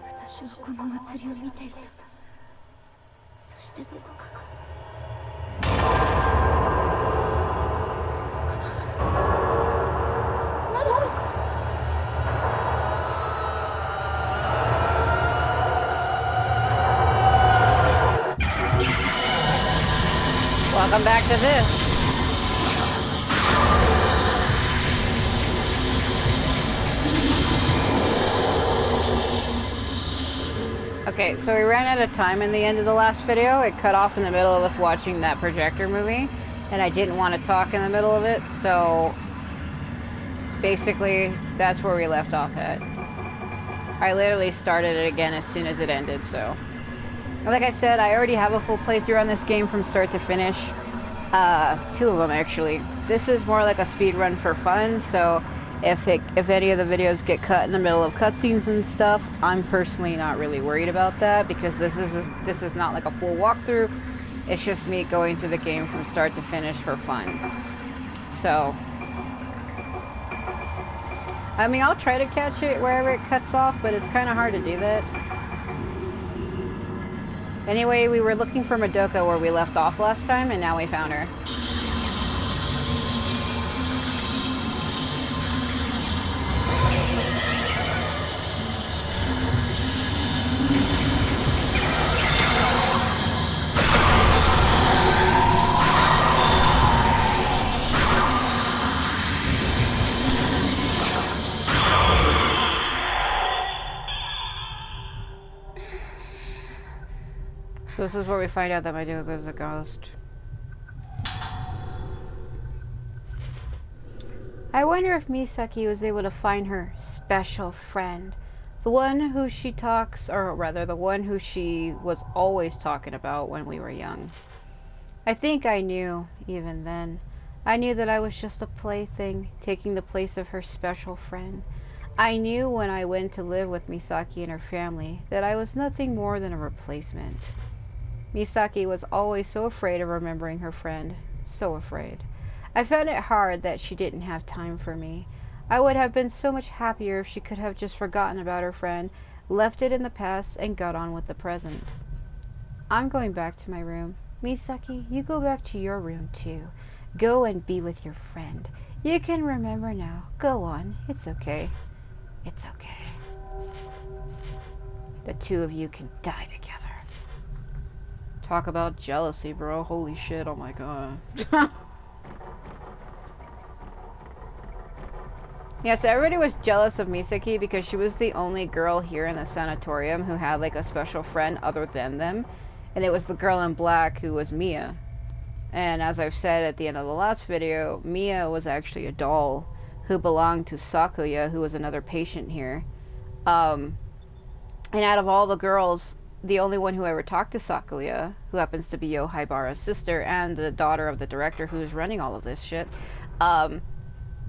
私はこの祭りを見ていた。そしてどこかまだか。Welcome back to this. Okay, so we ran out of time in the end of the last video. It cut off in the middle of us watching that projector movie, and I didn't want to talk in the middle of it, so basically that's where we left off at. I literally started it again as soon as it ended, so. Like I said, I already have a full playthrough on this game from start to finish. 2 of them actually. This is more like a speed run for fun, so if any of the videos get cut in the middle of cutscenes and stuff, I'm personally not really worried about that because this is not like a full walkthrough. It's just me going through the game from start to finish for fun. So, I mean, I'll try to catch it wherever it cuts off, but it's kind of hard to do that. Anyway, we were looking for Madoka where we left off last time, and now we found her. So this is where we find out that Madoka is a ghost. I wonder if Misaki was able to find her special friend. The one who she talks, or rather the one who she was always talking about when we were young. I think I knew, even then. I knew that I was just a plaything, taking the place of her special friend. I knew when I went to live with Misaki and her family that I was nothing more than a replacement. Misaki was always so afraid of remembering her friend. So afraid. I found it hard that she didn't have time for me. I would have been so much happier if she could have just forgotten about her friend, left it in the past, and got on with the present. I'm going back to my room. Misaki, you go back to your room too. Go and be with your friend. You can remember now. Go on. It's okay. It's okay. The 2 of you can die together. Talk about jealousy, bro. Holy shit, oh my god. Yeah, so everybody was jealous of Misaki because she was the only girl here in the sanatorium who had like a special friend other than them. And it was the girl in black who was Mia. And as I've said at the end of the last video, Mia was actually a doll who belonged to Sakuya, who was another patient here. And out of all the girls, the only one who ever talked to Sakuya, who happens to be Yohaibara's sister and the daughter of the director who's running all of this shit,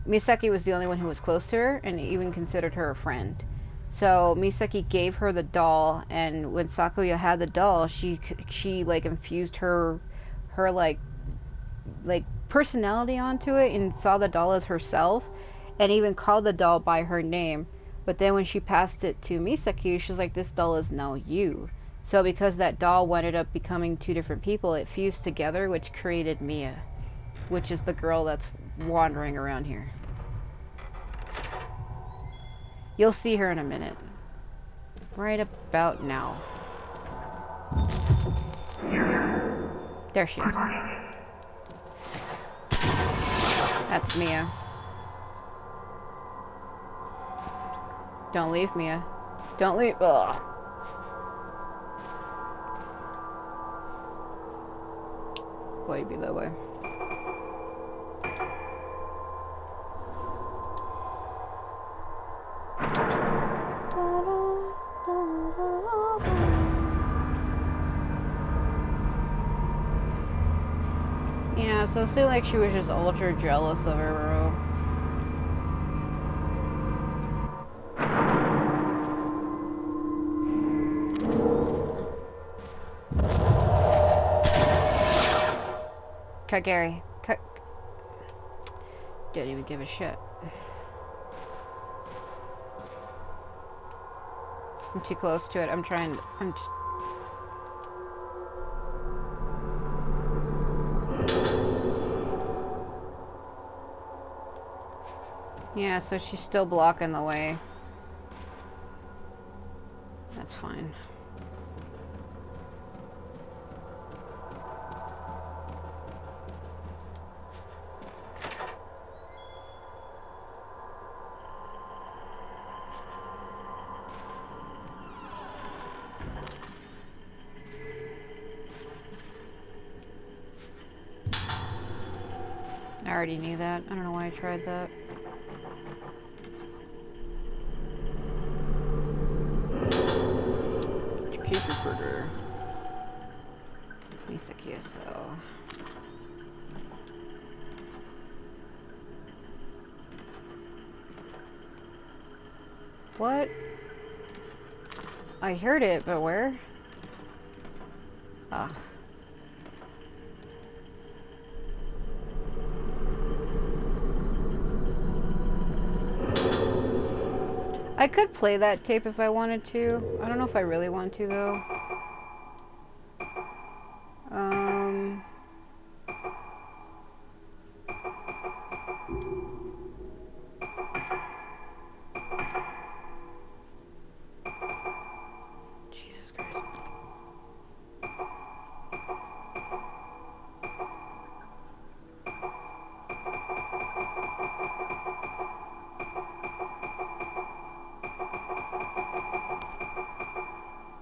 Misaki was the only one who was close to her and even considered her a friend. So Misaki gave her the doll, and when Sakuya had the doll, she like infused her like personality onto it and saw the doll as herself, and even called the doll by her name. But then when she passed it to Misaki, she's like, this doll is now you. So because that doll ended up becoming 2 different people, it fused together, which created Mia, which is the girl that's wandering around here. You'll see her in a minute. Right about now. There she is. That's Mia. Don't leave, Mia. Don't leave. Ugh. Why you be that way? Yeah, so it seemed like she was just ultra jealous of her, bro. Cut Gary. Cut. Didn't even give a shit. I'm too close to it. I'm just... Yeah, so she's still blocking the way. That's fine. I already knew that. I don't know why I tried that. Chicken burger. Lisa queso. What? I heard it, but where? Ah. I could play that tape if I wanted to. I don't know if I really want to, though. Jesus Christ.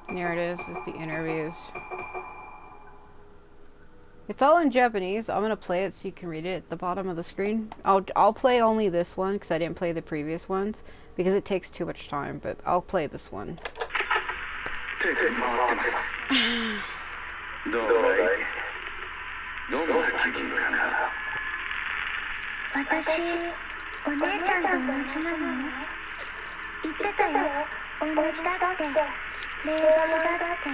There it is the interviews. It's all in Japanese. I'm gonna play it so you can read it at the bottom of the screen. I'll play only this one because I didn't play the previous ones because it takes too much time, but I'll play this one. どうだい？どんな気分かな？私、お姉ちゃんと同じなの？言ってたよ、同じだって。霊媒だって。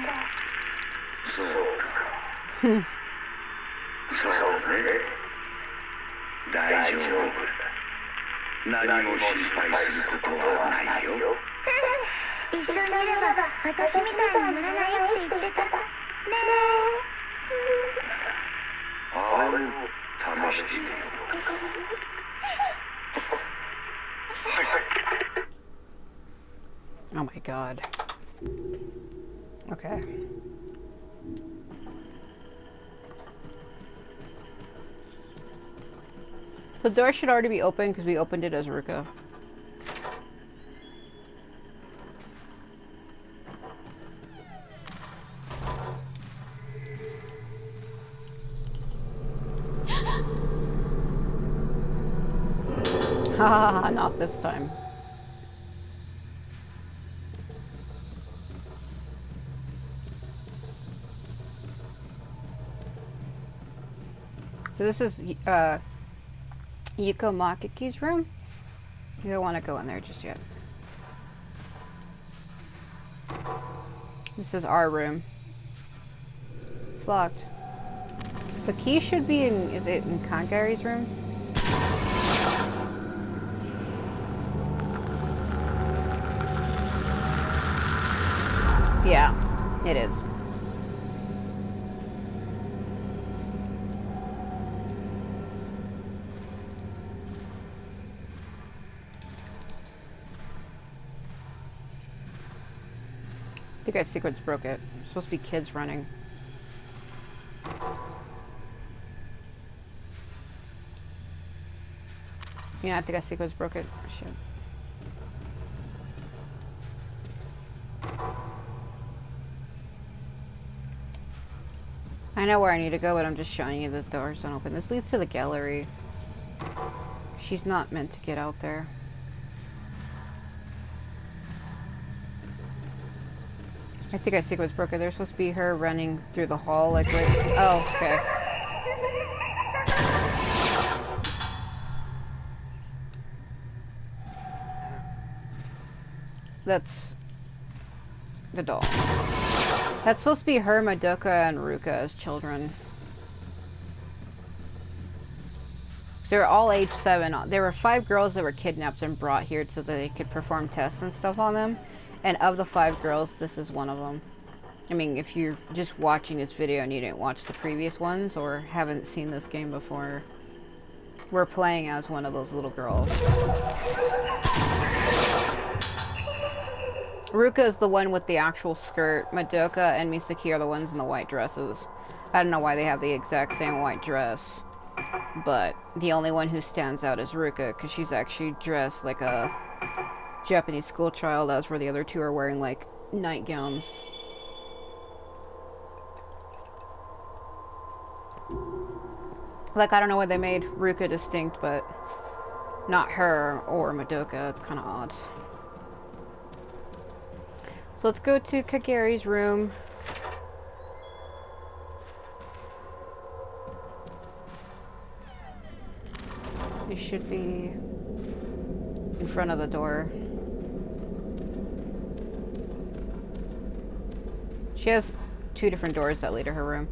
そうか。そうね。大丈夫。何も心配することはないよ。一緒にいれば私みたいにならないって言ってた。ねえ。あれを試してみよう。Oh my god. Okay. So the door should already be open because we opened it as Ruka. Haha, not this time. So this is Yuko Makiki's room. You don't want to go in there just yet. This is our room. It's locked. The key should be in, is it in Kangari's room? Yeah, it is. I think I sequence broke it. There's supposed to be kids running. Yeah, I think I sequence broke it. Oh, shit. I know where I need to go, but I'm just showing you the doors don't open. This leads to the gallery. She's not meant to get out there. I think I sequence broke it. There's supposed to be her running through the hall, like right. Oh, okay. That's the doll. That's supposed to be her, Madoka, and Ruka as children. They were all age 7. There were 5 girls that were kidnapped and brought here so that they could perform tests and stuff on them. And of the 5 girls, this is one of them. I mean, if you're just watching this video and you didn't watch the previous ones or haven't seen this game before, we're playing as one of those little girls. Ruka is the one with the actual skirt. Madoka and Misaki are the ones in the white dresses. I don't know why they have the exact same white dress, but the only one who stands out is Ruka, because she's actually dressed like a Japanese schoolchild, as where the other 2 are wearing like nightgowns. Like, I don't know why they made Ruka distinct, but not her or Madoka. It's kind of odd. So let's go to Kageri's room. He should be in front of the door. She has 2 different doors that lead to her room.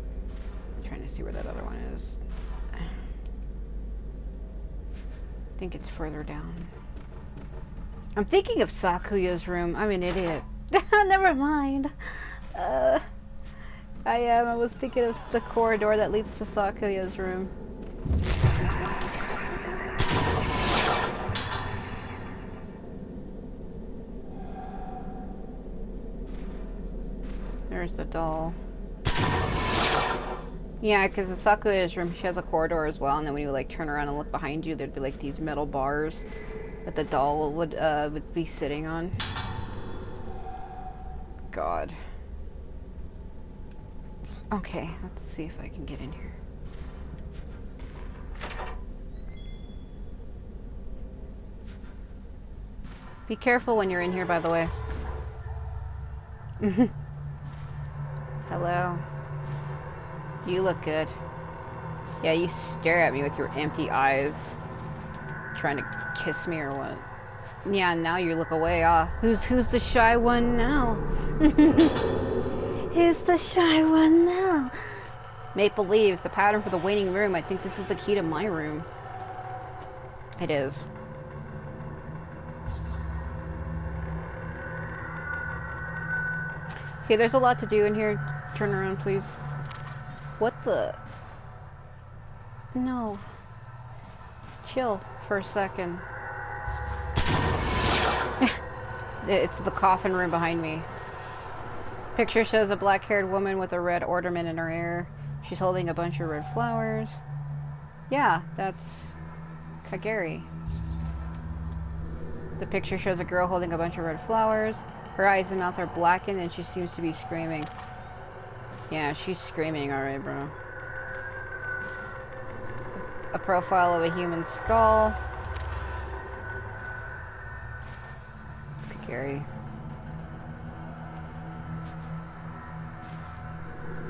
I'm trying to see where that other one is. I think it's further down. I'm thinking of Sakuya's room. I'm an idiot. Never mind. I am. I was thinking of the corridor that leads to Sakuya's room. There's the doll. Yeah, because in Sakuya's room, she has a corridor as well, and then when you like turn around and look behind you, there'd be like these metal bars that the doll would be sitting on. God. Okay, let's see if I can get in here. Be careful when you're in here, by the way. Hello. You look good. Yeah, you stare at me with your empty eyes. Trying to kiss me or what? Yeah, now you look away. Who's the shy one now? Who's the shy one now? Maple leaves, the pattern for the waiting room. I think this is the key to my room. It is. Okay, there's a lot to do in here. Turn around, please. What the? No. Chill for a second. It's the coffin room behind me. Picture shows a black-haired woman with a red ornament in her hair. She's holding a bunch of red flowers. Yeah, that's Kageri. The picture shows a girl holding a bunch of red flowers. Her eyes and mouth are blackened and she seems to be screaming. Yeah, she's screaming, alright, bro. A profile of a human skull. It's Kageri.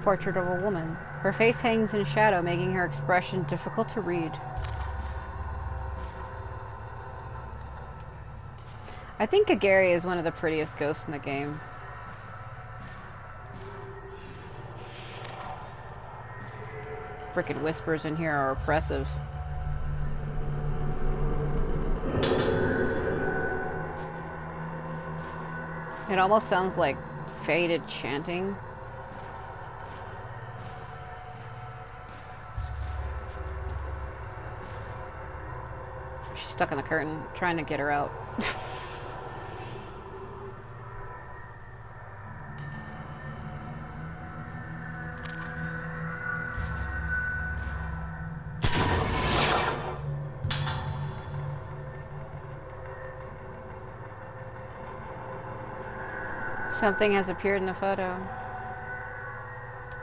Portrait of a woman. Her face hangs in shadow, making her expression difficult to read. I think Kageri is one of the prettiest ghosts in the game. Frickin' whispers in here are oppressive. It almost sounds like faded chanting. She's stuck in the curtain, trying to get her out. Something has appeared in the photo.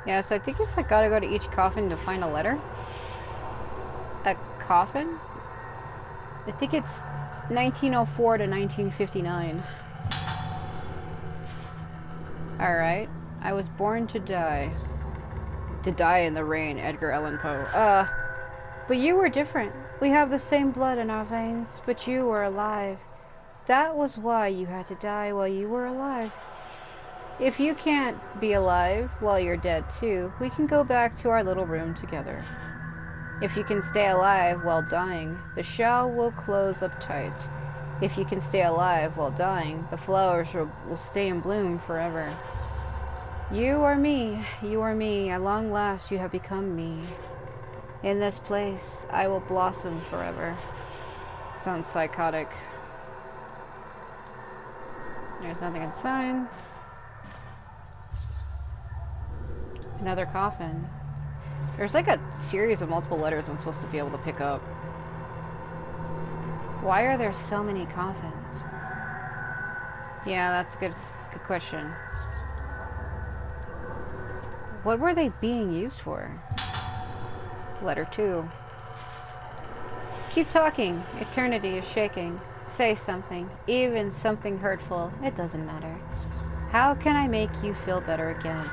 Yeah, so I think if I gotta go to each coffin to find a letter. A coffin? I think it's 1904 to 1959. Alright. I was born to die. To die in the rain, Edgar Allan Poe. But you were different. We have the same blood in our veins, but you were alive. That was why you had to die while you were alive. If you can't be alive while you're dead too, we can go back to our little room together. If you can stay alive while dying, the shell will close up tight. If you can stay alive while dying, the flowers will stay in bloom forever. You are me, at long last you have become me. In this place, I will blossom forever. Sounds psychotic. There's nothing inside. Another coffin. There's like a series of multiple letters I'm supposed to be able to pick up. Why are there so many coffins? Yeah, that's a good question. What were they being used for? Letter 2. Keep talking. Eternity is shaking. Say something. Even something hurtful. It doesn't matter. How can I make you feel better again?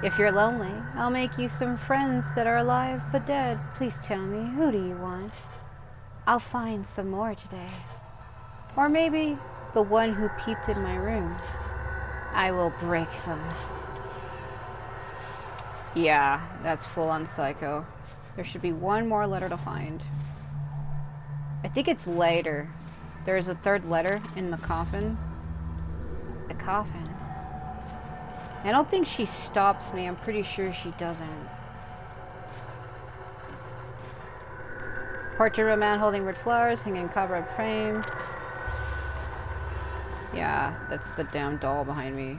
If you're lonely, I'll make you some friends that are alive but dead. Please tell me, who do you want? I'll find some more today. Or maybe the one who peeped in my room. I will break them. Yeah, that's full on psycho. There should be one more letter to find. I think it's later. There's a third letter in the coffin. The coffin. I don't think she stops me. I'm pretty sure she doesn't. Portrait of a man holding red flowers, hanging in cobweb frame. Yeah, that's the damn doll behind me.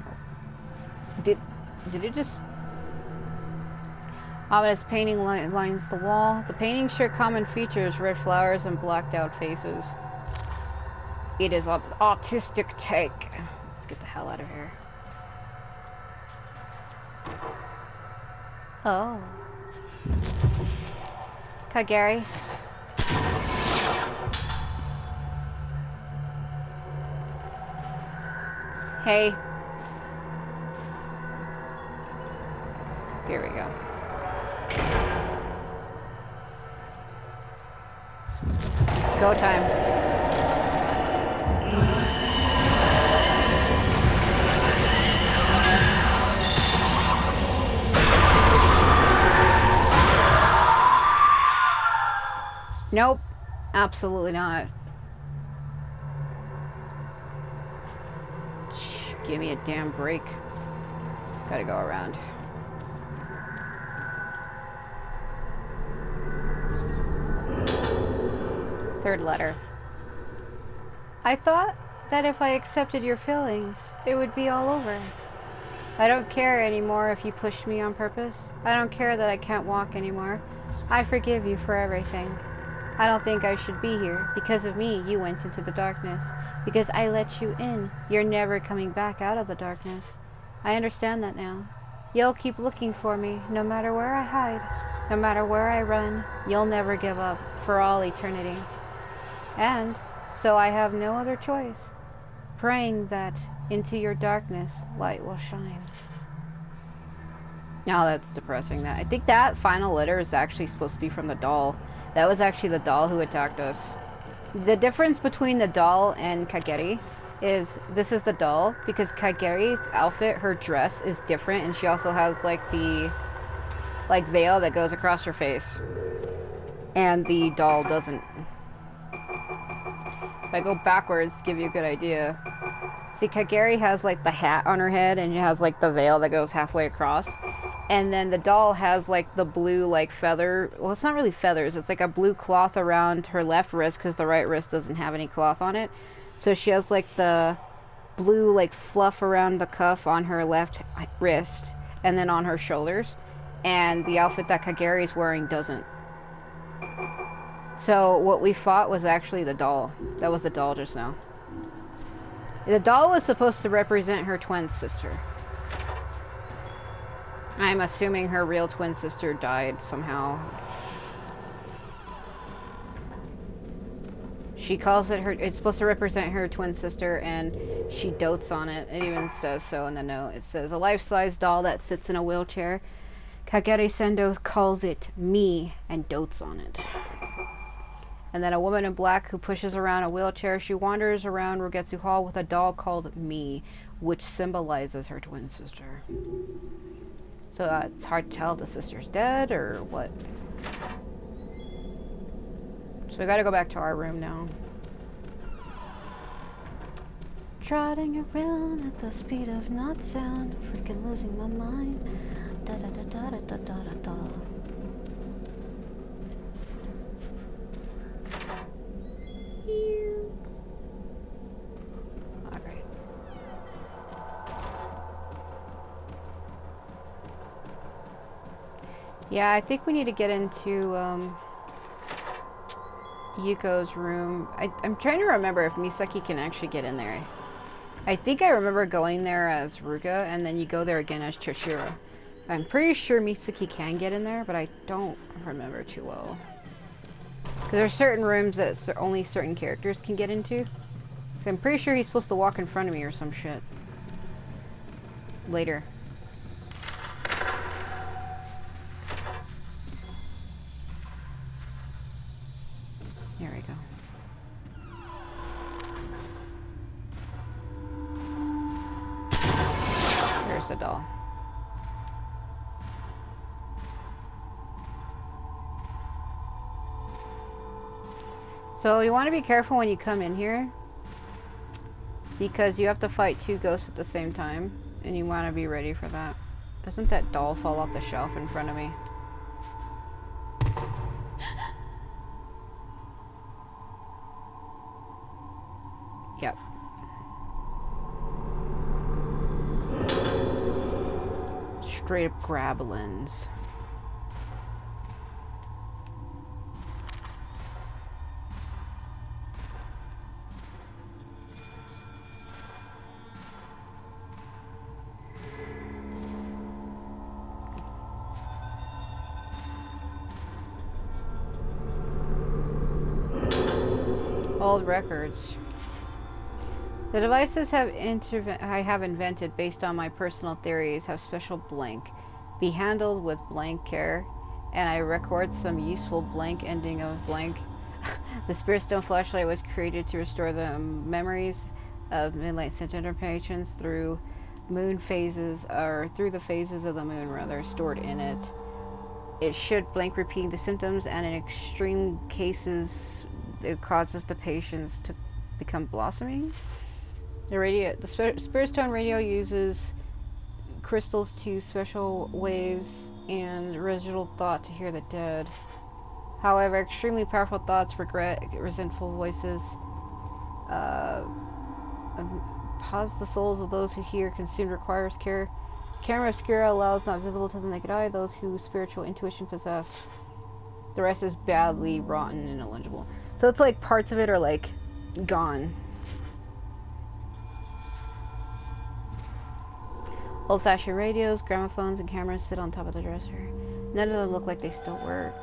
Did it just... Ominous painting lines the wall. The painting share common features, red flowers and blacked out faces. It is an autistic take. Let's get the hell out of here. Oh. Kageri. Hey. Here we go. It's go time. Nope, absolutely not. Give me a damn break. Gotta go around. Third letter. I thought that if I accepted your feelings, it would be all over. I don't care anymore if you pushed me on purpose. I don't care that I can't walk anymore. I forgive you for everything. I don't think I should be here. Because of me, you went into the darkness. Because I let you in, you're never coming back out of the darkness. I understand that now. You'll keep looking for me, no matter where I hide, no matter where I run. You'll never give up, for all eternity. And so I have no other choice, praying that into your darkness light will shine. Now that's depressing. That I think that final letter is actually supposed to be from the doll. That was actually the doll who attacked us. The difference between the doll and Kageri is this is the doll because Kageri's outfit, her dress is different, and she also has like the veil that goes across her face, and the doll doesn't. If I go backwards to give you a good idea, see, Kageri has like the hat on her head and she has like the veil that goes halfway across, and then the doll has like the blue like feather, well, it's not really feathers, it's like a blue cloth around her left wrist because the right wrist doesn't have any cloth on it. So she has like the blue like fluff around the cuff on her left wrist and then on her shoulders, and the outfit that Kageri's wearing doesn't. So what we fought was actually the doll. That was the doll just now. The doll was supposed to represent her twin sister. I'm assuming her real twin sister died somehow. She calls it her, it's supposed to represent her twin sister, and she dotes on it. It even says so in the note. It says, a life-size doll that sits in a wheelchair. Kageri Sendo calls it me and dotes on it. And then a woman in black who pushes around a wheelchair. She wanders around Rogetsu Hall with a doll called Me, which symbolizes her twin sister. So it's hard to tell if the sister's dead or what. So we gotta go back to our room now. Trotting around at the speed of not sound, freaking losing my mind. Da da da da da da da da da. Alright. Yeah, I think we need to get into Yuko's room. I'm trying to remember if Misaki can actually get in there. I think I remember going there as Ruga, and then you go there again as Choshiro. I'm pretty sure Misaki can get in there, but I don't remember too well. Because there are certain rooms that only certain characters can get into. I'm pretty sure he's supposed to walk in front of me or some shit. Later. There we go. There's the doll. So you want to be careful when you come in here, because you have to fight two ghosts at the same time, and you want to be ready for that. Doesn't that doll fall off the shelf in front of me? Yep. Straight up grablins. Old records. The devices I have invented based on my personal theories have special blank. Be handled with blank care, and I record some useful blank ending of blank. The Spirit Stone flashlight was created to restore the memories of Moonlight Center patients through the phases of the moon, rather, stored in it. It should blank repeat the symptoms, and in extreme cases, it causes the patients to become blossoming. The Spirit Stone radio uses crystals to special waves and residual thought to hear the dead. However, extremely powerful thoughts, regret, resentful voices, pause the souls of those who hear consumed requires care. Camera obscura allows not visible to the naked eye those who spiritual intuition possess. The rest is badly rotten and illegible. So it's like parts of it are like gone. Old-fashioned radios, gramophones, and cameras sit on top of the dresser. None of them look like they still work.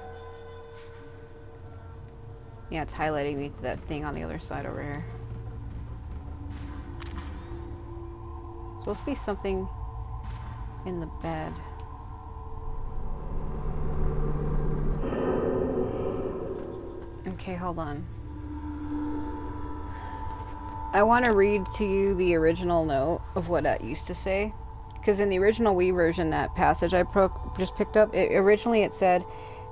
Yeah, it's highlighting me to that thing on the other side over here. Supposed to be something in the bed. Okay, hold on. I want to read to you the original note of what that used to say. Because in the original Wii version, that passage I just picked up, originally it said,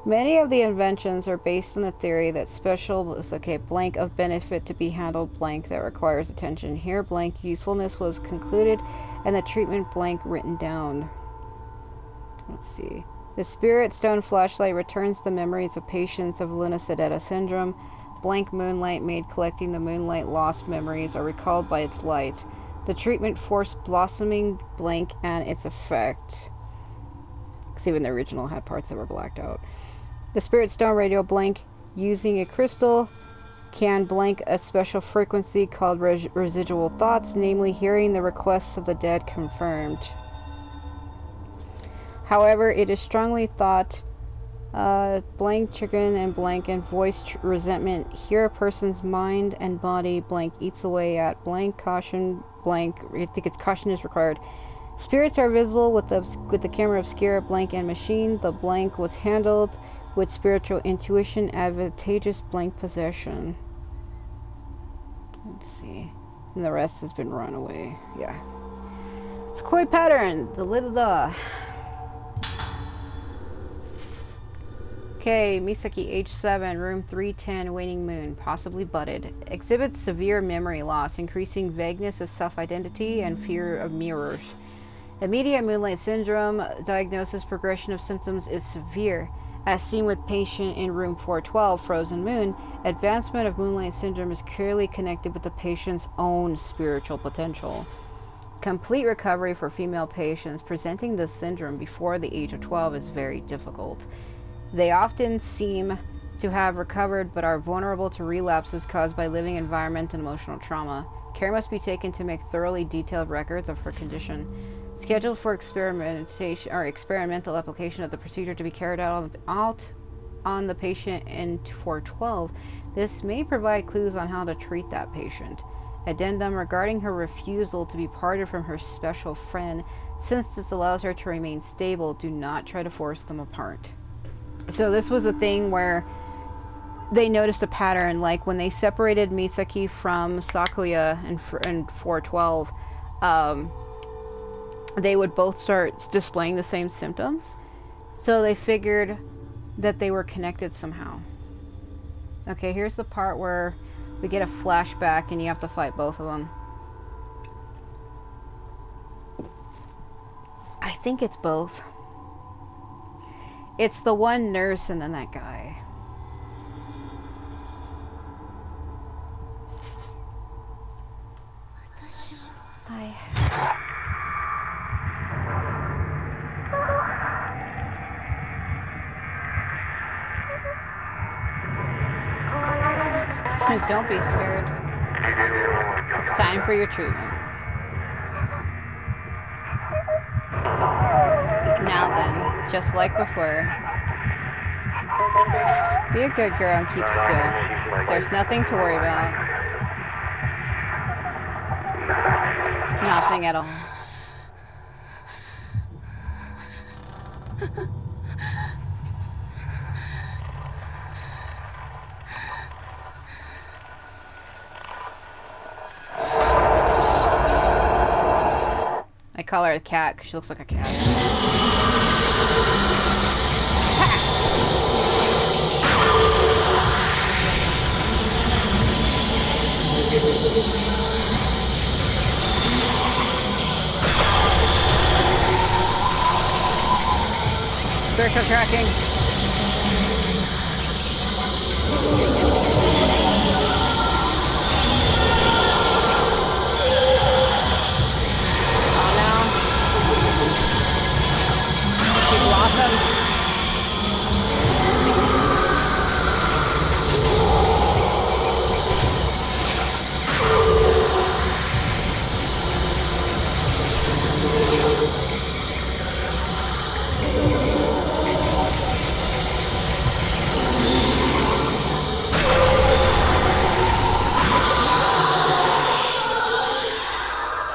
many of the inventions are based on the theory that blank of benefit to be handled blank that requires attention. Here blank usefulness was concluded and the treatment blank written down. Let's see. The Spirit Stone flashlight returns the memories of patients of Luna-Sedeta syndrome. Blank moonlight made collecting the moonlight lost memories are recalled by its light. The treatment forced blossoming blank and its effect. Because even the original had parts that were blacked out. The Spirit Stone radio blank using a crystal can blank a special frequency called residual thoughts, namely hearing the requests of the dead confirmed. However, it is strongly thought blank chicken and blank and voice resentment hear a person's mind and body blank eats away at blank caution blank. I think it's caution is required. Spirits are visible with the camera obscura blank and machine. The blank was handled with spiritual intuition advantageous blank possession. Let's see. And the rest has been run away. Yeah. It's koi pattern. The lid of the Okay, Misaki, age 7, room 310, waning moon, possibly budded. Exhibits severe memory loss, increasing vagueness of self-identity, and fear of mirrors. Immediate moonlight syndrome diagnosis progression of symptoms is severe. As seen with patient in room 412, Frozen Moon, advancement of moonlight syndrome is clearly connected with the patient's own spiritual potential. Complete recovery for female patients presenting this syndrome before the age of 12 is very difficult. They often seem to have recovered but are vulnerable to relapses caused by living environment and emotional trauma. Care must be taken to make thoroughly detailed records of her condition. Scheduled for experimental application of the procedure to be carried out on the patient in 412. This may provide clues on how to treat that patient. Addendum regarding her refusal to be parted from her special friend. Since this allows her to remain stable, do not try to force them apart. So this was a thing where they noticed a pattern, like when they separated Misaki from Sakuya in 412, they would both start displaying the same symptoms. So they figured that they were connected somehow. Okay, here's the part where we get a flashback and you have to fight both of them. I think it's both. It's the one nurse and then that guy. Don't be scared. It's time for your treatment. Now then, just like before, be a good girl and keep still. There's nothing to worry about. Nothing at all. I call her a cat because she looks like a cat. Spiritual tracking.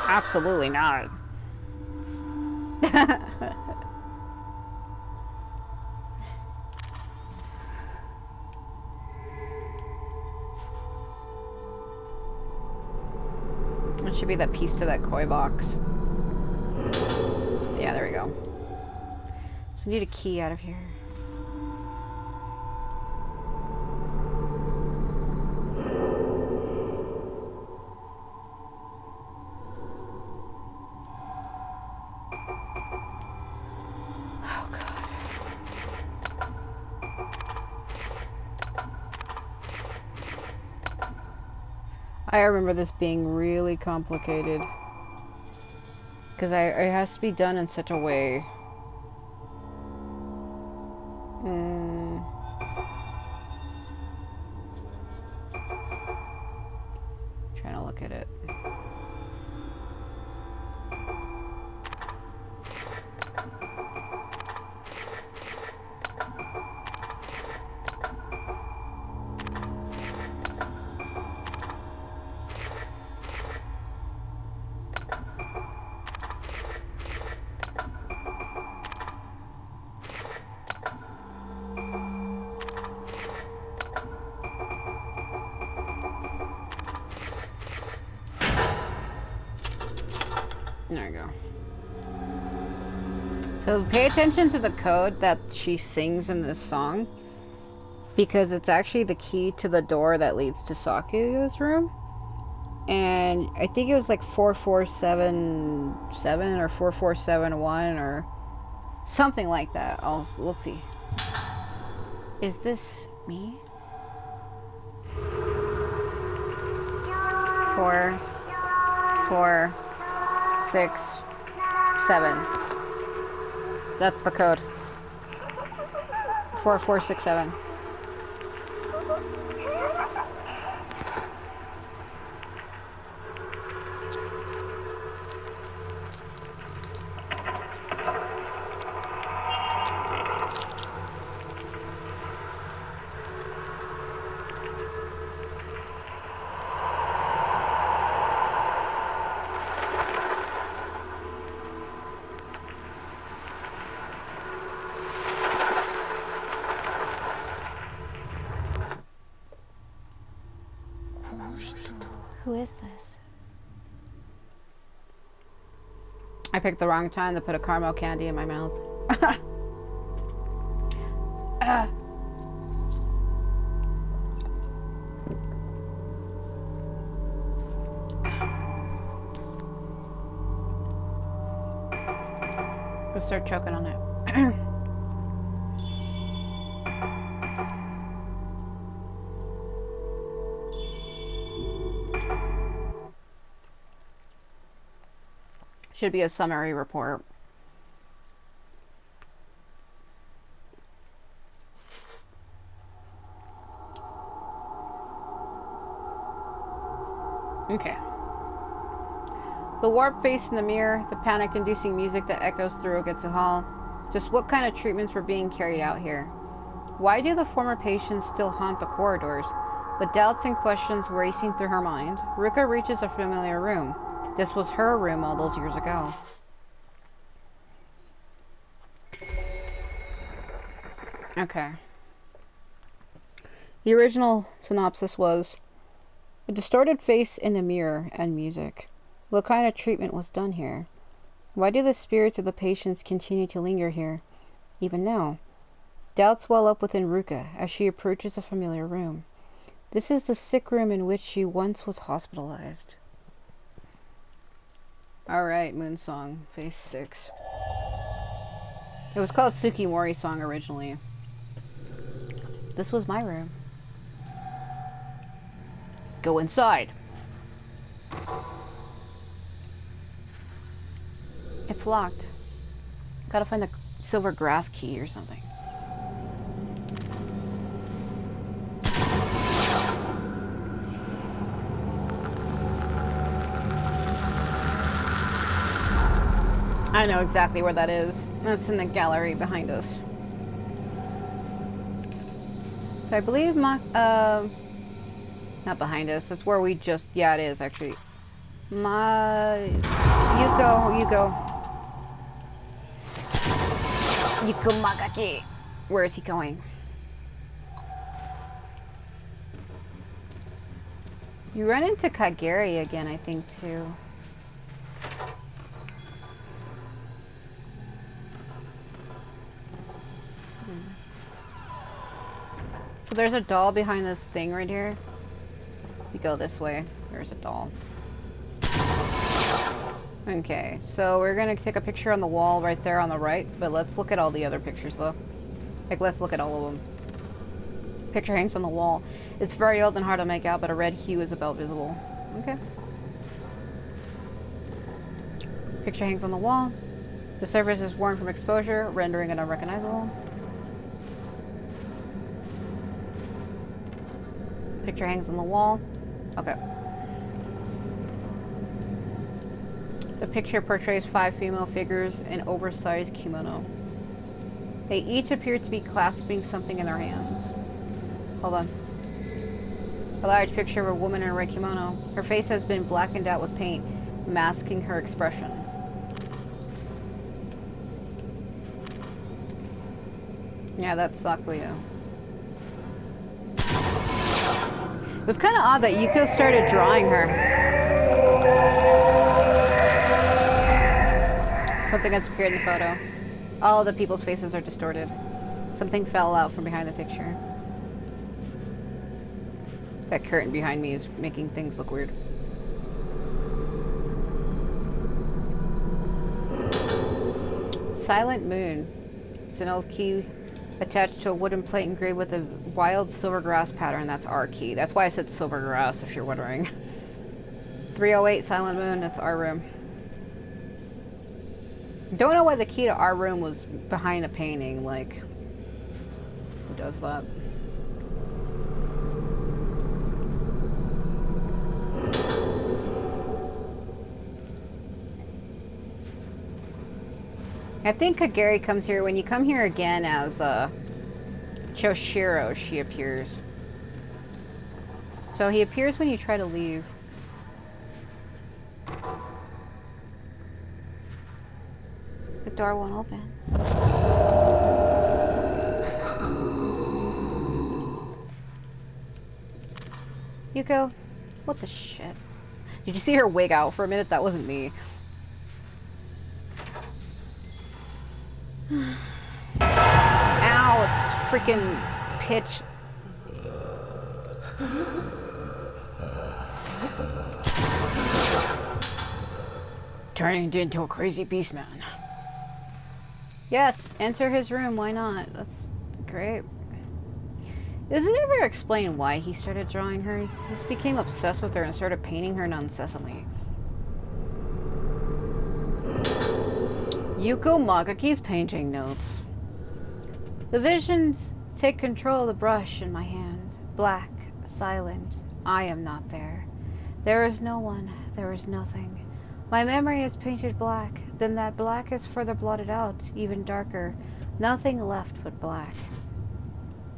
Absolutely not. It should be that piece to that koi box. Yeah, there we go. So we need a key out of here. I remember this being really complicated because it has to be done in such a way. Trying to look at it. There we go. So pay attention to the code that she sings in this song. because it's actually the key to the door that leads to Sakuya's room. And I think it was like 4477 or 4471 or something like that. We'll see. Is this me? 4 4 6 7. That's the code. 4467. Who is this? I picked the wrong time to put a caramel candy in my mouth. Let's start choking on it. Should be a summary report. Okay. The warped face in the mirror, the panic-inducing music that echoes through Ogetsu Hall. Just what kind of treatments were being carried out here? Why do the former patients still haunt the corridors? With doubts and questions racing through her mind, Ruka reaches a familiar room. This was her room all those years ago. Okay. The original synopsis was a distorted face in the mirror and music. What kind of treatment was done here? Why do the spirits of the patients continue to linger here, even now? Doubts well up within Ruka as she approaches a familiar room. This is the sick room in which she once was hospitalized. Alright, Moonsong, Phase 6. It was called Tsukimori Song originally. This was my room. Go inside. It's locked. Gotta find the silver grass key or something. I know exactly where that is. That's in the gallery behind us. So I believe not behind us. That's where we just, yeah, it is actually. You go. Yuko Magaki. Where is he going? You run into Kageri again, I think, too. So there's a doll behind this thing right here. You go this way. There's a doll. Okay, so we're gonna take a picture on the wall right there on the right, but let's look at all the other pictures though. Like, let's look at all of them. Picture hangs on the wall. It's very old and hard to make out, but a red hue is about visible. Okay. Picture hangs on the wall. The surface is worn from exposure, rendering it unrecognizable. Picture hangs on the wall. Okay. The picture portrays 5 female figures in oversized kimono. They each appear to be clasping something in their hands. Hold on. A large picture of a woman in a red kimono. Her face has been blackened out with paint, masking her expression. Yeah, that's Sakuya. It was kind of odd that Yuko started drawing her. Something has appeared in the photo. All of the people's faces are distorted. Something fell out from behind the picture. That curtain behind me is making things look weird. Silent Moon. It's an old key attached to a wooden plate engraved with a wild silver grass pattern. That's our key. That's why I said silver grass, if you're wondering. 308 Silent Moon, that's our room. Don't know why the key to our room was behind a painting, like, who does that? I think Kagari comes here, when you come here again as, Choshiro, she appears. So he appears when you try to leave. The door won't open. Yuko, what the shit? Did you see her wig out for a minute? That wasn't me. Ow, it's freaking pitch. Turning into a crazy beast man. Yes, enter his room, why not? That's great. Does it ever explain why he started drawing her? He just became obsessed with her and started painting her non-incessantly. Yuko Magaki's painting notes. The visions take control of the brush in my hand. Black, silent. I am not there. There is no one. There is nothing. My memory is painted black. Then that black is further blotted out, even darker. Nothing left but black.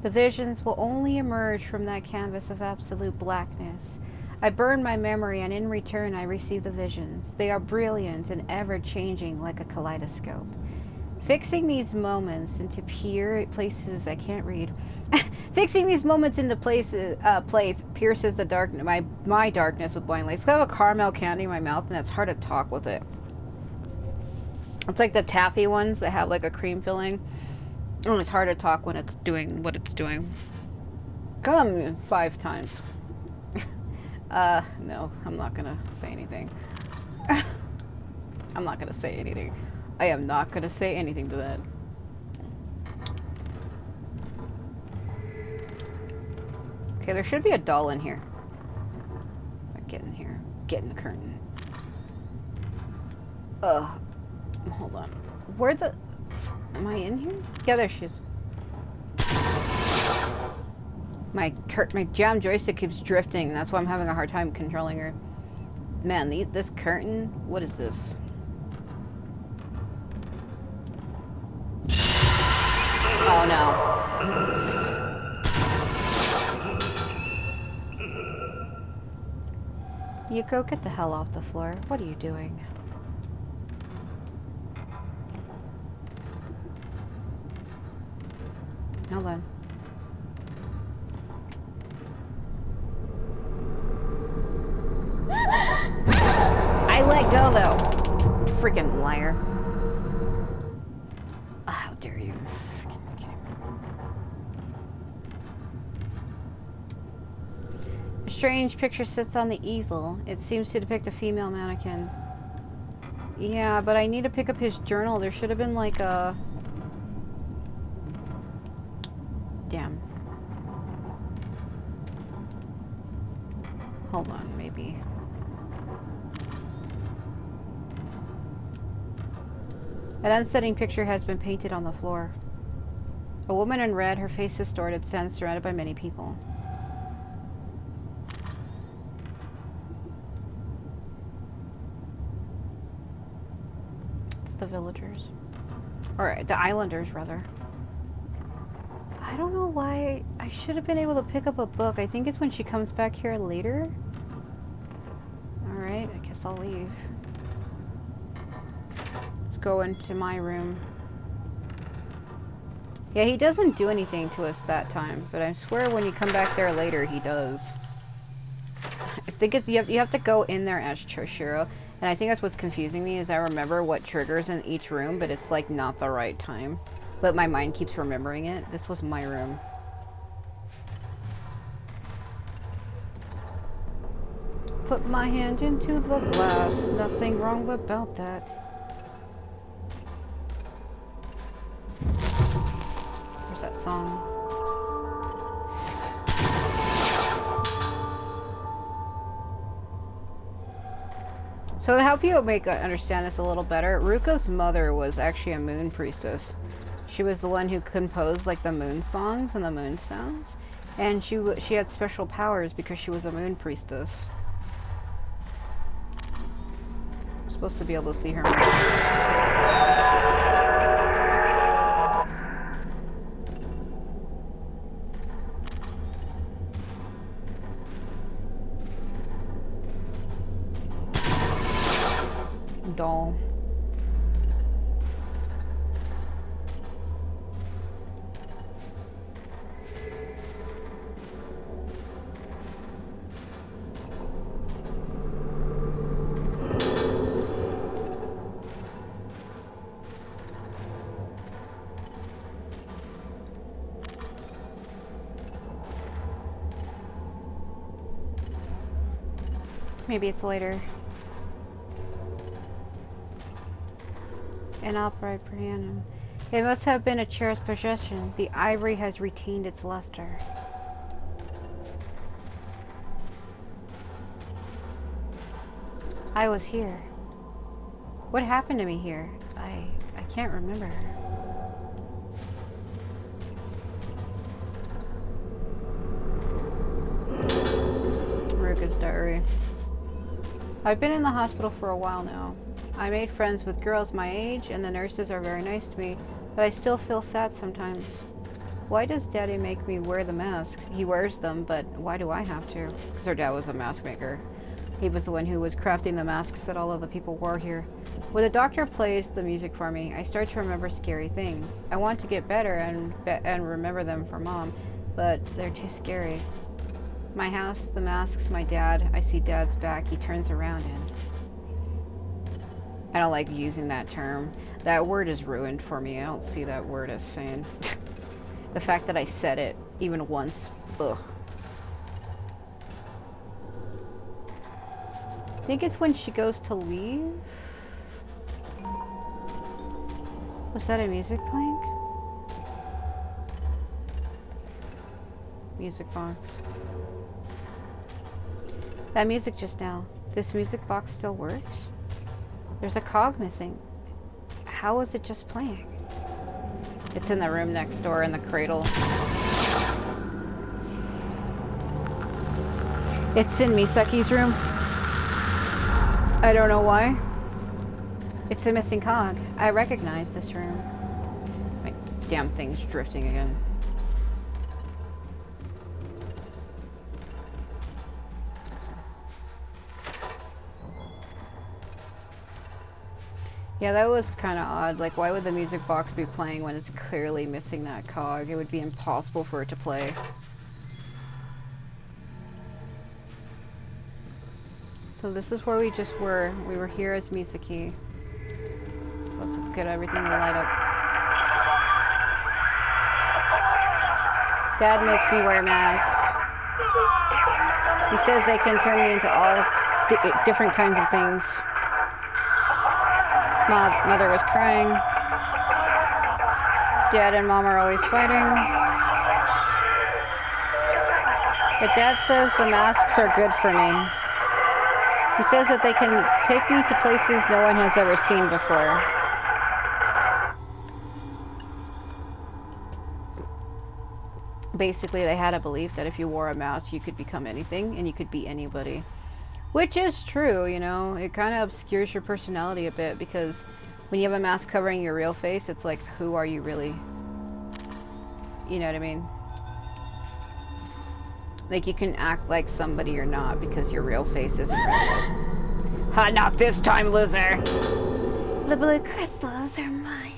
The visions will only emerge from that canvas of absolute blackness. I burn my memory, and in return I receive the visions. They are brilliant and ever-changing like a kaleidoscope. Fixing these moments into places I can't read. Fixing these moments into place pierces the dark my darkness with blind lights. I have a caramel candy in my mouth, and it's hard to talk with it. It's like the taffy ones that have like a cream filling. And it's hard to talk when it's doing what it's doing. Come 5 times. No, I'm not gonna say anything. I'm not gonna say anything. I am not gonna say anything to that. Okay, there should be a doll in here. Get in here. Get in the curtain. Hold on. Where the... Am I in here? Yeah, there she is. My jam joystick keeps drifting, and that's why I'm having a hard time controlling her. Man, this curtain... What is this? Oh no. Yuko, get the hell off the floor. What are you doing? Hold on. I let go though. Freaking liar. Oh, how dare you. A strange picture sits on the easel. It seems to depict a female mannequin. Yeah, but I need to pick up his journal. There should have been like a... Damn. Hold on, maybe. An unsettling picture has been painted on the floor. A woman in red, her face distorted, stands surrounded by many people. It's the villagers. Or the islanders, rather. I don't know why I should have been able to pick up a book. I think it's when she comes back here later. Alright, I guess I'll leave. Let's go into my room. Yeah, he doesn't do anything to us that time, but I swear when you come back there later, he does. I think it's you have to go in there as Choshiro, and I think that's what's confusing me, is I remember what triggers in each room, but it's like not the right time. But my mind keeps remembering it. This was my room. Put my hand into the glass. Nothing wrong about that. Where's that song? So to help you understand this a little better, Ruka's mother was actually a moon priestess. She was the one who composed like the moon songs and the moon sounds, and she had special powers because she was a moon priestess. I'm supposed to be able to see her. Doll. Maybe it's later. An upright piano. It must have been a cherished possession. The ivory has retained its luster. I was here. What happened to me here? I can't remember. Ruka's diary. I've been in the hospital for a while now. I made friends with girls my age, and the nurses are very nice to me, but I still feel sad sometimes. Why does Daddy make me wear the masks? He wears them, but why do I have to? Because her dad was a mask maker. He was the one who was crafting the masks that all of the people wore here. When the doctor plays the music for me, I start to remember scary things. I want to get better and remember them for Mom, but they're too scary. My house, the masks, my dad. I see Dad's back. He turns around and... I don't like using that term. That word is ruined for me. I don't see that word as sane. The fact that I said it even once. Ugh. I think it's when she goes to leave. Was that a music playing? Music box. That music just now. This music box still works? There's a cog missing. How is it just playing? It's in the room next door in the cradle. It's in Misaki's room. I don't know why. It's a missing cog. I recognize this room. My damn thing's drifting again. Yeah, that was kind of odd. Like, why would the music box be playing when it's clearly missing that cog? It would be impossible for it to play. So this is where we just were. We were here as Misaki. So let's get everything to light up. Dad makes me wear masks. He says they can turn me into all different kinds of things. Mother was crying. Dad and Mom are always fighting. But Dad says the masks are good for me. He says that they can take me to places no one has ever seen before. Basically, they had a belief that if you wore a mask, you could become anything and you could be anybody. Which is true, you know. It kind of obscures your personality a bit because when you have a mask covering your real face, it's like, who are you really? You know what I mean? Like, you can act like somebody you're not because your real face isn't real. Ha, not this time, loser! The blue crystals are mine.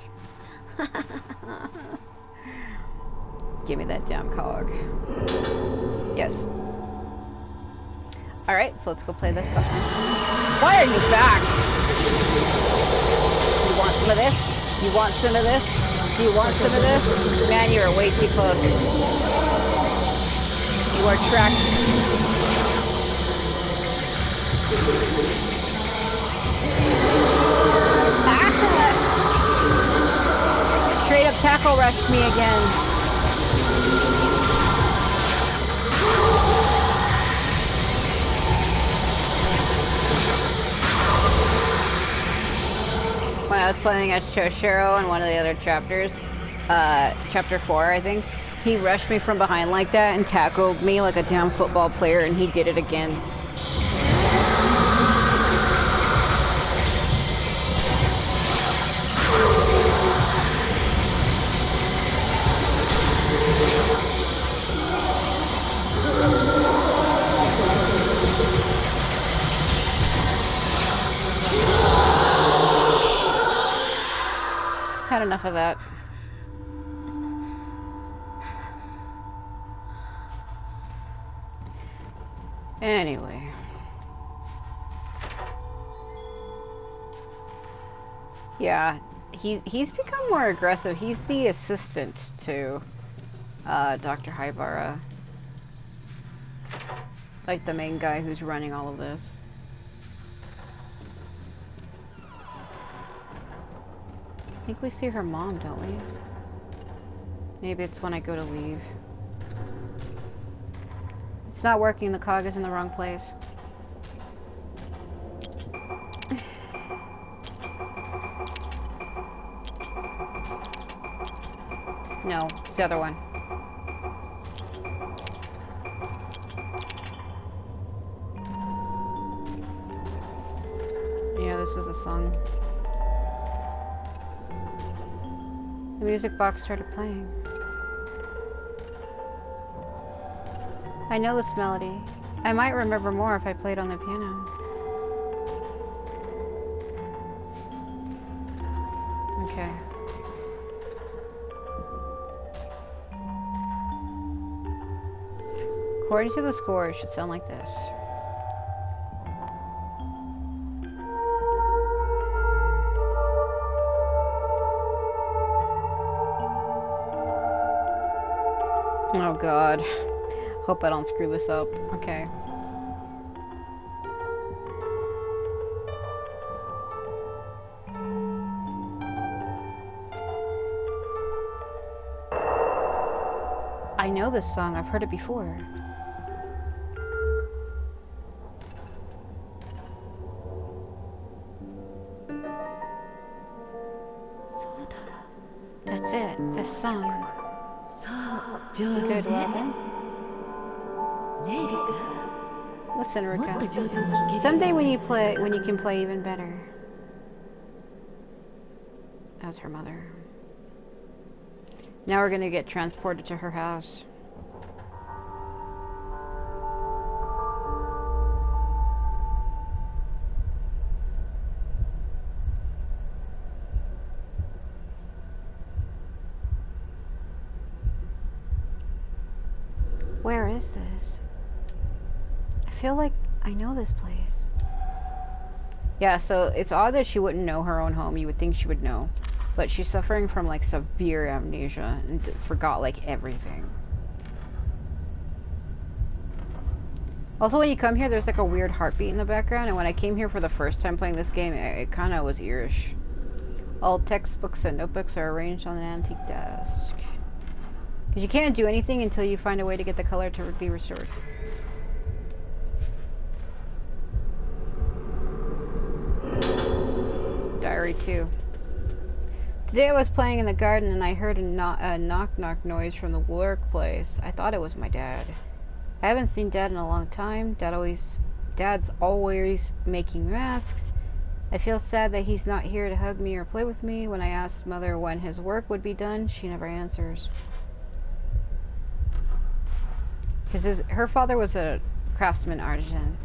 Give me that damn cog. Yes. Alright, so let's go play this stuff. Why are you back? You want some of this? You want some of this? You want some of this? Man, you are way too close. You are tracked. Straight up tackle rushed me again. When I was playing as Choshiro in one of the other chapters, chapter 4 I think, he rushed me from behind like that and tackled me like a damn football player, and he did it again. Had enough of that. Anyway. Yeah, he's become more aggressive. He's the assistant to Dr. Haibara. Like the main guy who's running all of this. I think we see her mom, don't we? Maybe it's when I go to leave. It's not working, the cog is in the wrong place. No, it's the other one. Yeah, this is a song. The music box started playing. I know this melody. I might remember more if I played on the piano. Okay. According to the score, it should sound like this. Oh god. Hope I don't screw this up. Okay. I know this song. I've heard it before. That's it. This song. Good, Walden. Listen, Ruka. Someday when you can play even better. That was her mother. Now we're gonna get transported to her house. Where is this? I feel like I know this place. Yeah, so it's odd that she wouldn't know her own home. You would think she would know. But she's suffering from like severe amnesia and forgot like everything. Also, when you come here, there's like a weird heartbeat in the background, and when I came here for the first time playing this game, it kind of was eerish. All textbooks and notebooks are arranged on an antique desk. Because you can't do anything until you find a way to get the color to be restored. Diary 2. Today I was playing in the garden and I heard a knock-knock noise from the workplace. I thought it was my dad. I haven't seen Dad in a long time. Dad's always making masks. I feel sad that he's not here to hug me or play with me. When I asked Mother when his work would be done, she never answers. Because her father was a craftsman artisan.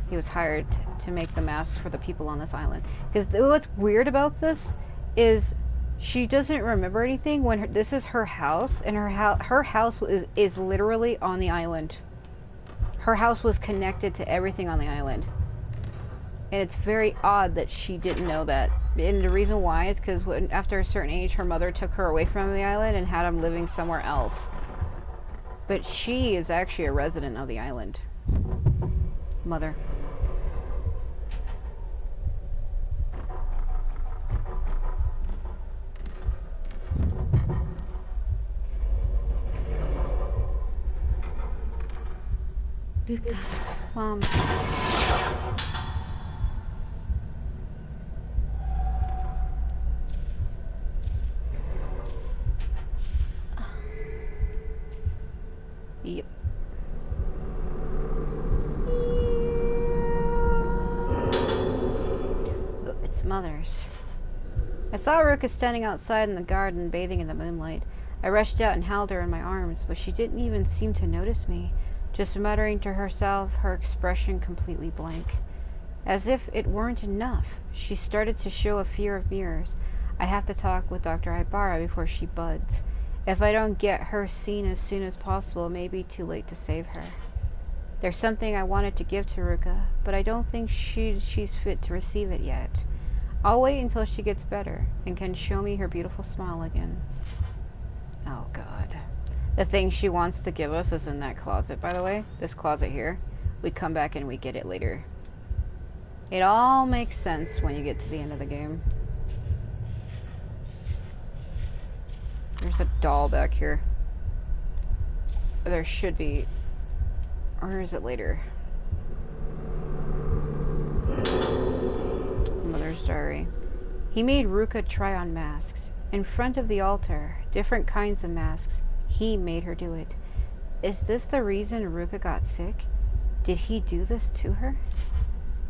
He was hired to make the masks for the people on this island. Because what's weird about this is she doesn't remember anything when this is her house, and her house is literally on the island. Her house was connected to everything on the island. And it's very odd that she didn't know that. And the reason why is because after a certain age, her mother took her away from the island and had him living somewhere else. But she is actually a resident of the island. Mother. Mom. Yep. It's Mother's. I saw Ruka standing outside in the garden, bathing in the moonlight. I rushed out and held her in my arms, but she didn't even seem to notice me, just muttering to herself, her expression completely blank. As if it weren't enough, she started to show a fear of mirrors. I have to talk with Dr. Ibara before she buds. If I don't get her seen as soon as possible, it may be too late to save her. There's something I wanted to give to Ruka, but I don't think she's fit to receive it yet. I'll wait until she gets better and can show me her beautiful smile again. Oh God. The thing she wants to give us is in that closet, by the way. This closet here. We come back and we get it later. It all makes sense when you get to the end of the game. There's a doll back here. There should be. Or is it later? Mother's diary. He made Ruka try on masks. In front of the altar. Different kinds of masks. He made her do it. Is this the reason Ruka got sick? Did he do this to her?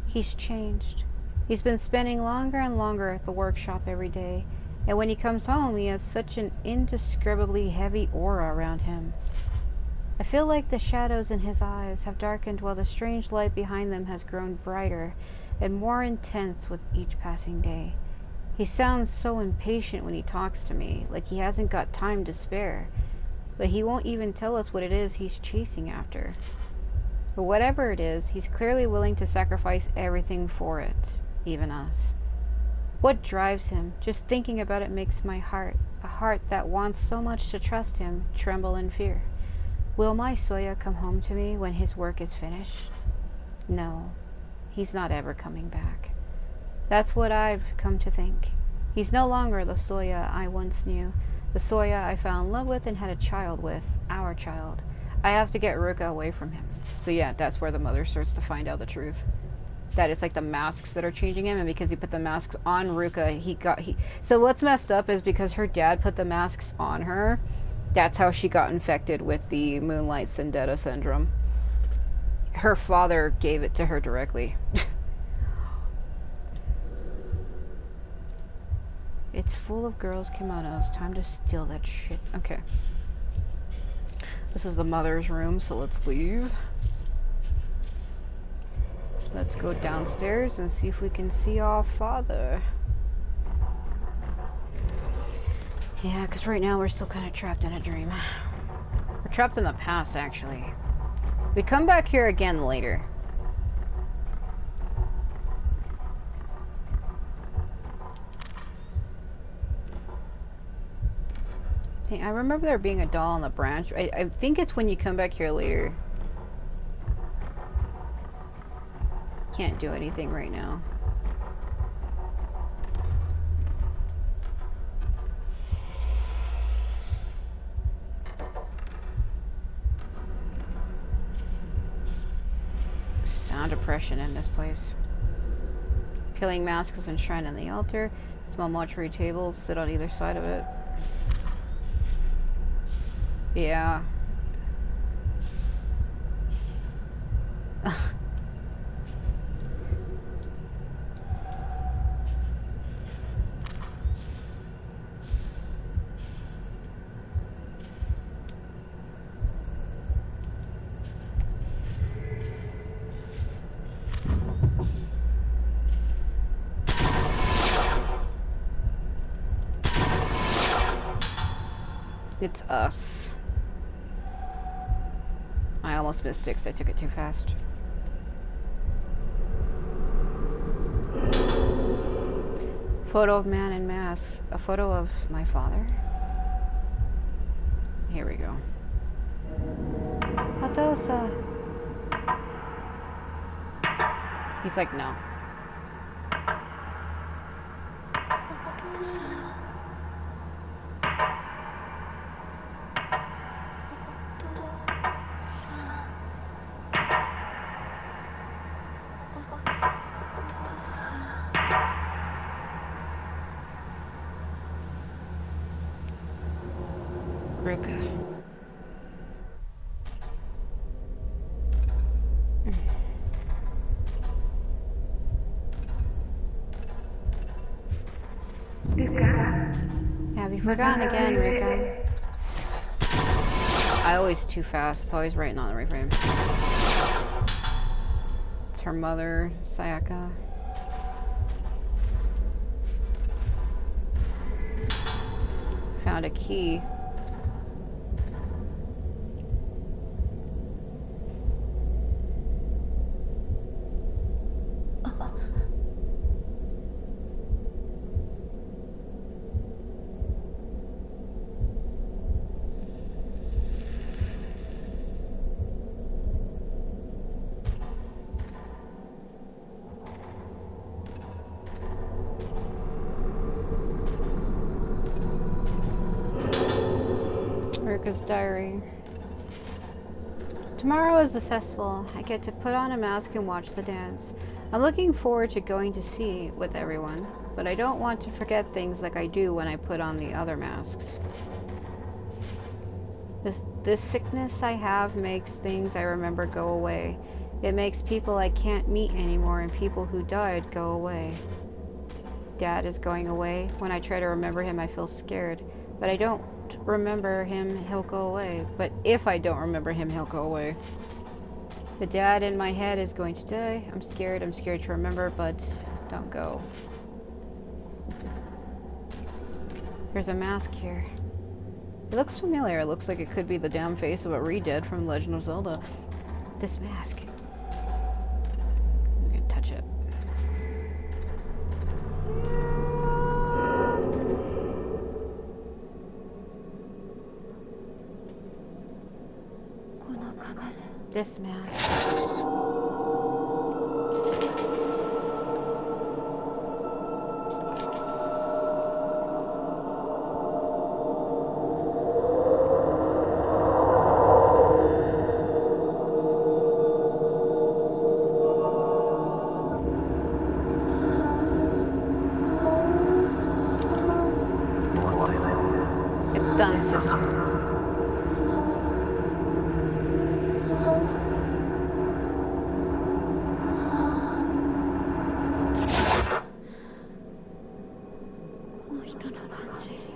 He's changed. He's been spending longer and longer at the workshop every day. And when he comes home, he has such an indescribably heavy aura around him. I feel like the shadows in his eyes have darkened while the strange light behind them has grown brighter and more intense with each passing day. He sounds so impatient when he talks to me, like he hasn't got time to spare. But he won't even tell us what it is he's chasing after. But whatever it is, he's clearly willing to sacrifice everything for it, even us. What drives him? Just thinking about it makes my heart, a heart that wants so much to trust him, tremble in fear. Will my Soya come home to me when his work is finished? No, he's not ever coming back. That's what I've come to think. He's no longer the Soya I once knew, the Soya I fell in love with and had a child with, our child. I have to get Ruka away from him. So yeah, that's where the mother starts to find out the truth. That it's like the masks that are changing him, and because he put the masks on Ruka, so what's messed up is because her dad put the masks on her, that's how she got infected with the Moonlight Vendetta syndrome. Her father gave it to her directly. It's full of girls' kimonos. Time to steal that shit. Okay. This is the mother's room, so let's leave. Let's go downstairs and see if we can see our father. Yeah, because right now we're still kind of trapped in a dream. We're trapped in the past, actually. We come back here again later. I remember there being a doll on the branch. I think it's when you come back here later. Can't do anything right now. Sound oppression in this place. Peeling masks enshrined on the altar. Small mortuary tables sit on either side of it. Yeah. It's us. I almost missed it because I took it too fast. Photo of man in mask. A photo of my father. Here we go. Atosa. He's like, no. Ruka. Have you forgotten again, Ruka? I always too fast. It's always right, not in the right frame. It's her mother, Sayaka. Found a key. Ruka's diary. Tomorrow is the festival. I get to put on a mask and watch the dance. I'm looking forward to going to see with everyone, but I don't want to forget things like I do when I put on the other masks. This sickness I have makes things I remember go away. It makes people I can't meet anymore and people who died go away. Dad is going away. When I try to remember him, I feel scared, but I don't remember him, he'll go away. But if I don't remember him, he'll go away. The dad in my head is going to die. I'm scared to remember, but don't go. There's a mask here. It looks familiar. It looks like it could be the damn face of a Re-Dead from Legend of Zelda. This mask. I'm gonna touch it. This mask. It's done, sister.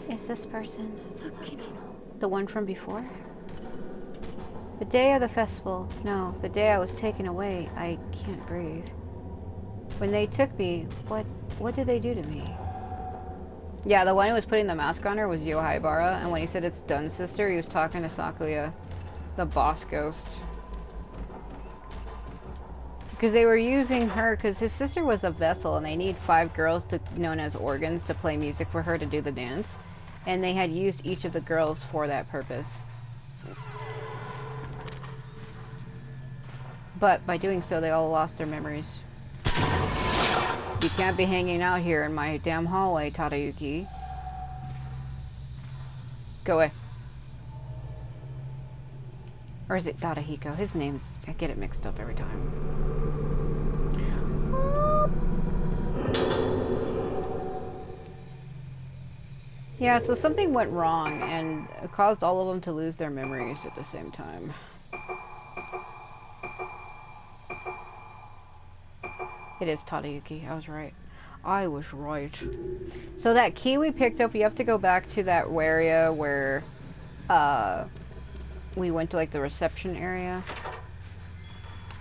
Is this person the one from before? The day of the festival. No, the day I was taken away. I can't breathe. When they took me, what did they do to me? Yeah, the one who was putting the mask on her was Yohaibara, and when he said it's done, sister, he was talking to Sakuya, the boss ghost. Because they were using her, because his sister was a vessel, and they need 5 girls known as organs to play music for her to do the dance. And they had used each of the girls for that purpose. But by doing so, they all lost their memories. You can't be hanging out here in my damn hallway, Tadayuki. Go away. Or is it Tadahiko? His name's... I get it mixed up every time. Yeah, so something went wrong and it caused all of them to lose their memories at the same time. It is Tadayuki. I was right. I was right. So that key we picked up, you have to go back to that area where we went to like the reception area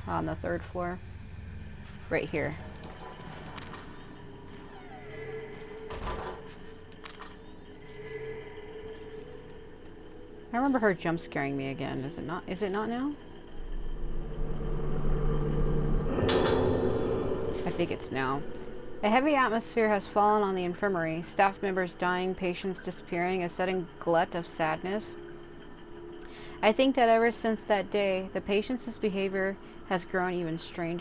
on the 3rd floor. Right here. I remember her jump scaring me again. Is it not? Is it not now? I think it's now. A heavy atmosphere has fallen on the infirmary. Staff members dying, patients disappearing, a sudden glut of sadness. I think that ever since that day, the patient's behavior has grown even stranger.